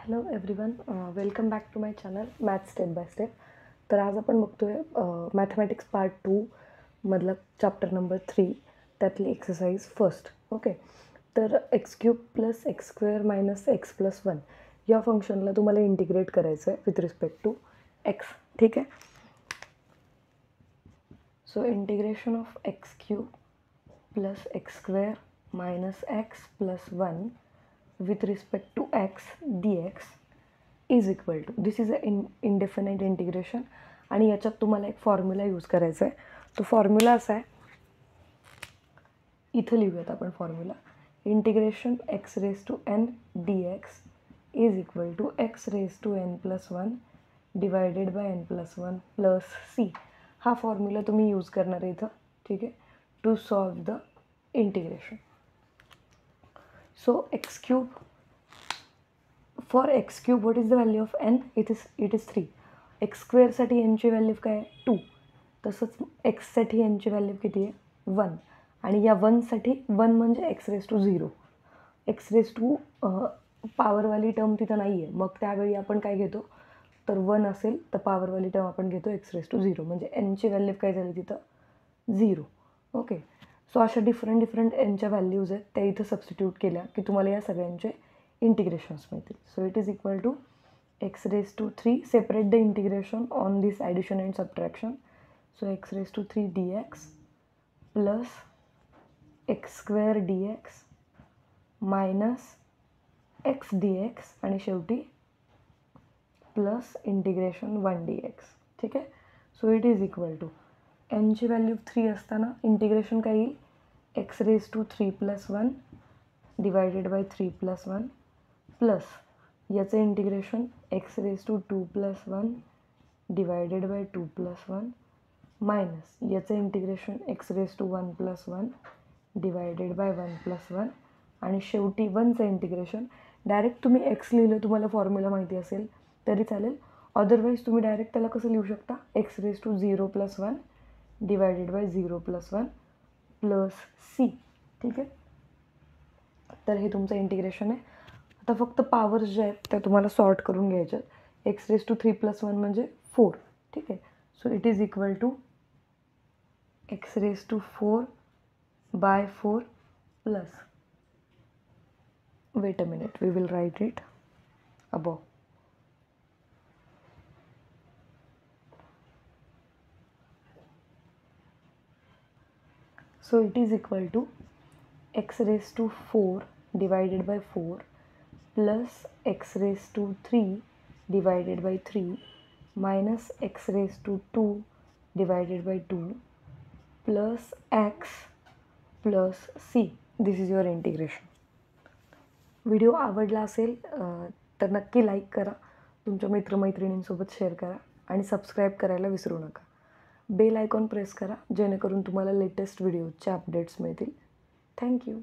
Hello everyone, welcome back to my channel math step by step. तर आज आपण बघतोय मॅथमॅटिक्स पार्ट 2 मधला चॅप्टर नंबर 3 त्यातली एक्सरसाइज फर्स्ट. ओके, तर x cube plus x square minus x plus 1 या फंक्शनला तुम्हाला इंटिग्रेट करायचं आहे विथ रिस्पेक्ट टू एक्स. ठीक आहे, so integration of x cube plus x square minus x plus 1 with respect to x dx is equal to, this is a indefinite integration आणि याच्यात तुम्हाला एक फॉर्म्युला यूज करायचा आहे. तो फॉर्म्युला असा आहे, इथं लिहूयात आपण formula. Integration x raise to n d x is equal to x raise to n plus 1 divided by n plus 1 plus c. हा फॉर्म्युला तुम्ही यूज करणार आहे इथं. ठीक आहे, to solve the integration. So x cube, for x cube what is the value of n? It is 3. x square साठी n ची value काय आहे 2. तसंच x साठी n ची व्हॅल्यू किती आहे 1. आणि या 1 साठी 1 म्हणजे x raise to 0. x raise to पॉवरवाली टर्म तिथं नाही आहे, मग त्यावेळी आपण काय घेतो तर 1 असेल तर पॉवरवाली टर्म आपण घेतो x रेज टू 0, म्हणजे n ची व्हॅल्यू काय झाली तिथं 0. ओके, सो अशा डिफरंट एनच्या व्हॅल्यूज आहेत त्या इथं सबस्टिट्यूट केल्या की तुम्हाला या सगळ्यांचे इंटिग्रेशन्स मिळतील. So it is equal to x raise to 3, separate the integration on this addition and subtraction. So x raise to 3 d x plus x square d x minus x d x आणि शेवटी plus integration 1 d x. ठीक आहे, so it is equal to एनची value 3 असताना integration काय येईल x raise to 3 plus 1 divided by 3 plus 1 plus याचं integration x raise to 2 plus 1 divided by 2 plus 1 minus याचं integration x raise to 1 plus 1 divided by 1 plus 1 आणि शेवटी 1चं integration. Direct तुम्ही एक्स लिहिलं, तुम्हाला फॉर्म्युला माहिती असेल तरी चालेल, अदरवाईज तुम्ही डायरेक्ट त्याला कसं लिहू शकता x raise to 0 plus 1 divided by 0 plus 1 plus c. ठीक आहे, तर हे तुमचं इंटिग्रेशन आहे. आता फक्त पॉवर्स ज्या आहेत त्या तुम्हाला सॉर्ट करून घ्यायच्या. एक्स रेज टू 3 प्लस 1 म्हणजे 4. ठीक आहे, so it is equal to x raise to 4 by 4 plus, wait a minute, we will write it above. So it is equal to x raised to 4 divided by 4 plus x raised to 3 divided by 3 minus x raised to 2 divided by 2 plus x plus c. This is your integration. Video आवडला असेल तर नक्की like करा, तुमच्या मित्रमैत्रिणींसोबत share करा आणि subscribe करायला विसरू नका. बेल आयकॉन प्रेस करा जेणेकरून तुम्हाला लेटेस्ट व्हिडिओचे अपडेट्स मिळतील. थँक्यू.